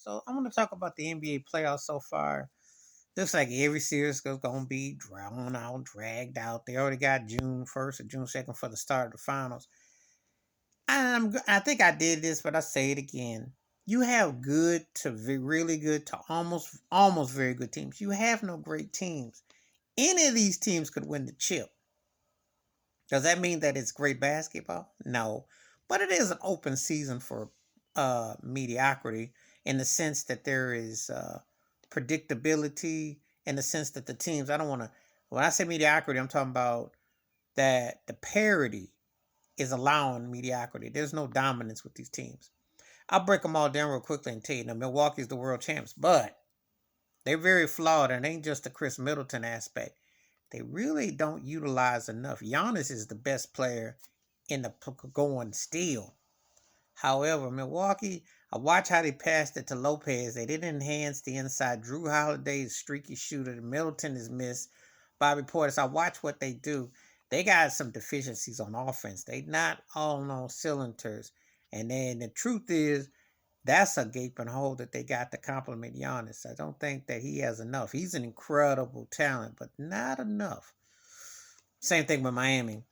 So I'm going to talk about the NBA playoffs so far. Looks like every series is going to be drawn out, dragged out. They already got June 1st or June 2nd for the start of the finals. I think I did this, but I say it again. You have good to really good to almost very good teams. You have no great teams. Any of these teams could win the chip. Does that mean that it's great basketball? No, but it is an open season for mediocrity in the sense that there is predictability. In the sense that the teams, I don't want to. When I say mediocrity, I'm talking about that the parity is allowing mediocrity. There's no dominance with these teams. I'll break them all down real quickly and tell you. Now, Milwaukee's the world champs, but they're very flawed, and it ain't just the Chris Middleton aspect. They really don't utilize enough. Giannis is the best player in the going still. However, Milwaukee, I watch how they passed it to Lopez. They didn't enhance the inside. Drew Holiday is streaky shooter. Middleton is missed. Bobby Portis. I watch what they do. They got some deficiencies on offense. They not all on cylinders. And then the truth is, that's a gaping hole that they got to compliment Giannis. I don't think that he has enough. He's an incredible talent, but not enough. Same thing with Miami.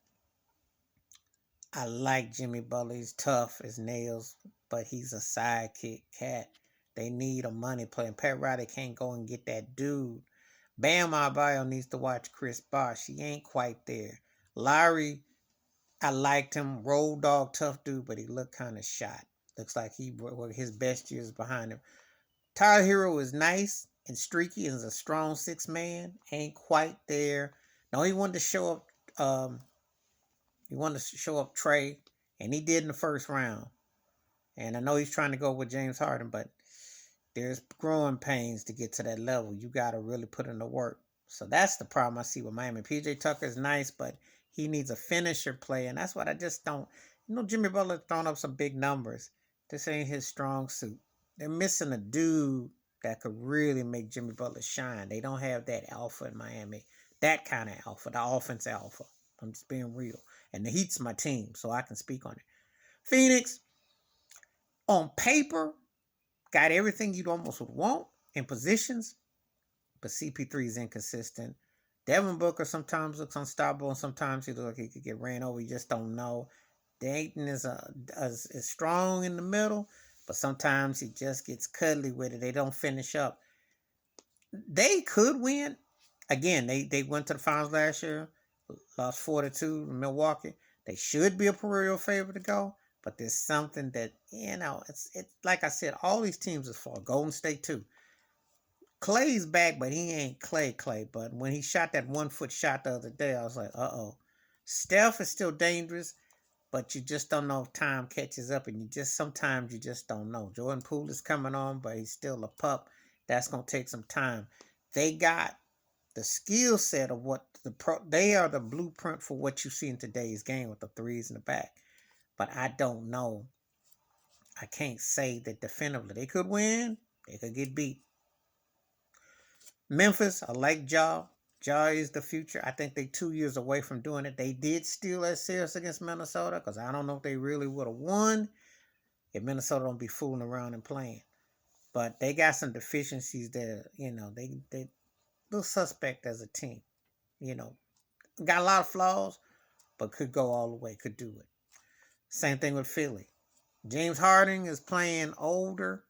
I like Jimmy Butler. He's tough as nails, but he's a sidekick cat. They need a money player. And Pat Riley can't go and get that dude. Bam Adebayo needs to watch Chris Bosh. He ain't quite there. Lowry, I liked him. Road dog, tough dude, but he looked kind of shot. Looks like his best years behind him. Tyler Hero is nice and streaky and is a strong six man. Ain't quite there. No, he wanted to show up. He wanted to show up Trey, and he did in the first round. And I know he's trying to go with James Harden, but there's growing pains to get to that level. You got to really put in the work. So that's the problem I see with Miami. PJ Tucker is nice, but he needs a finisher play, and that's what I just don't. Jimmy Butler throwing up some big numbers. This ain't his strong suit. They're missing a dude that could really make Jimmy Butler shine. They don't have that alpha in Miami. That kind of alpha, the offense alpha. I'm just being real. And the Heat's my team, so I can speak on it. Phoenix, on paper, got everything you'd almost would want in positions, but CP3 is inconsistent. Devin Booker sometimes looks unstoppable, and sometimes he looks like he could get ran over. You just don't know. Dayton is strong in the middle, but sometimes he just gets cuddly with it. They don't finish up. They could win. Again, they went to the finals last year, lost 4-2 to Milwaukee. They should be a perennial favorite to go, but there's something that, it's like I said, all these teams is for Golden State too. Clay's back, but he ain't Clay. But when he shot that 1-foot shot the other day, I was like, uh-oh. Steph is still dangerous, but you just don't know if time catches up, and sometimes you just don't know. Jordan Poole is coming on, but he's still a pup. That's gonna take some time. They got the skill set of they are the blueprint for what you see in today's game with the threes in the back. But I don't know. I can't say that definitively. They could win. They could get beat. Memphis, I like Ja. Ja is the future. I think they 2 years away from doing it. They did steal that series against Minnesota because I don't know if they really would have won if Minnesota don't be fooling around and playing. But they got some deficiencies there. They little suspect as a team. Got a lot of flaws, but could go all the way, could do it. Same thing with Philly. James Harden is playing older,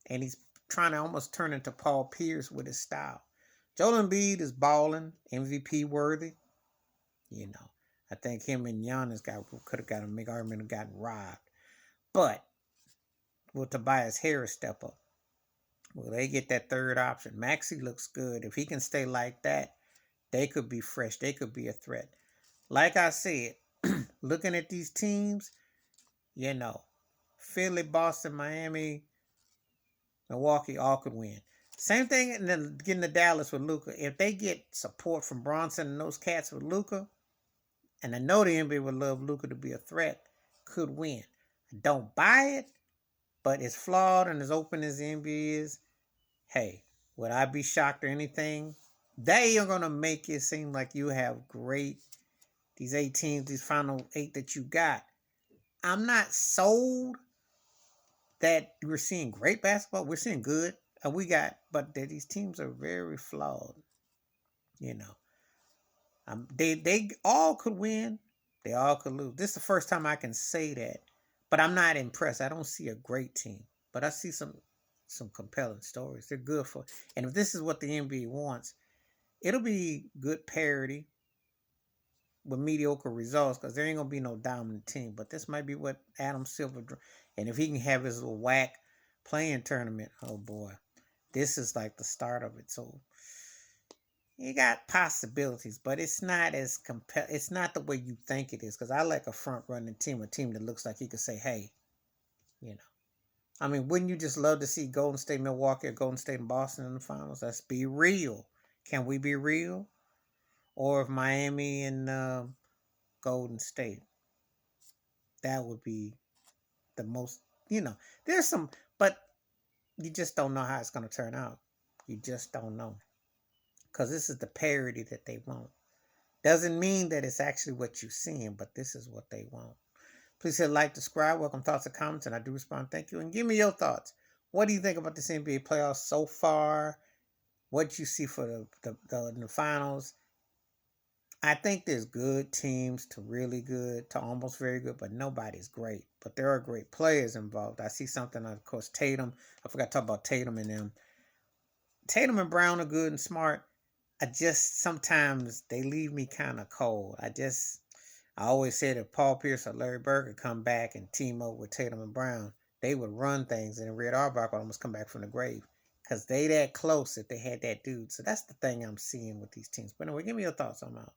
and he's trying to almost turn into Paul Pierce with his style. Joel Embiid is balling, MVP worthy. I think him and Giannis could have got a big argument and gotten robbed. But will Tobias Harris step up? Will they get that third option? Maxey looks good. If he can stay like that, they could be fresh. They could be a threat. Like I said, looking at these teams, Philly, Boston, Miami, Milwaukee all could win. Same thing, and then getting to Dallas with Luka. If they get support from Bronson and those cats with Luka, and I know the NBA would love Luka to be a threat, could win. I don't buy it, but as flawed and as open as the NBA is, hey, would I be shocked or anything? They are going to make it seem like you have these 8 teams, these final 8 that you got. I'm not sold, that we're seeing great basketball. We're seeing good. But these teams are very flawed. You know, they all could win. They all could lose. This is the first time I can say that. But I'm not impressed. I don't see a great team, but I see some compelling stories. They're good for. And if this is what the NBA wants, it'll be good parity with mediocre results because there ain't gonna be no dominant team. But this might be what Adam Silver, and if he can have his little whack playing tournament, oh boy, this is like the start of it. So you got possibilities, but it's not as It's not the way you think it is. Because I like a front running team, a team that looks like he could say, "Hey, you know." I mean, wouldn't you just love to see Golden State, Milwaukee, or Golden State and Boston in the finals? Let's be real. Can we be real? Or if Miami and Golden State, that would be the most. There's some, but you just don't know how it's going to turn out. You just don't know because this is the parity that they want. Doesn't mean that it's actually what you're seeing, but this is what they want. Please hit like, subscribe, welcome thoughts and comments, and I do respond. Thank you, and give me your thoughts. What do you think about this NBA playoffs so far? What you see for the finals? I think there's good teams to really good to almost very good, but nobody's great. But there are great players involved. I see something, of course, Tatum. I forgot to talk about Tatum and them. Tatum and Brown are good and smart. I just sometimes they leave me kind of cold. I always said if Paul Pierce or Larry Bird could come back and team up with Tatum and Brown, they would run things, and Red Auerbach would almost come back from the grave because they that close if they had that dude. So that's the thing I'm seeing with these teams. But anyway, give me your thoughts on that.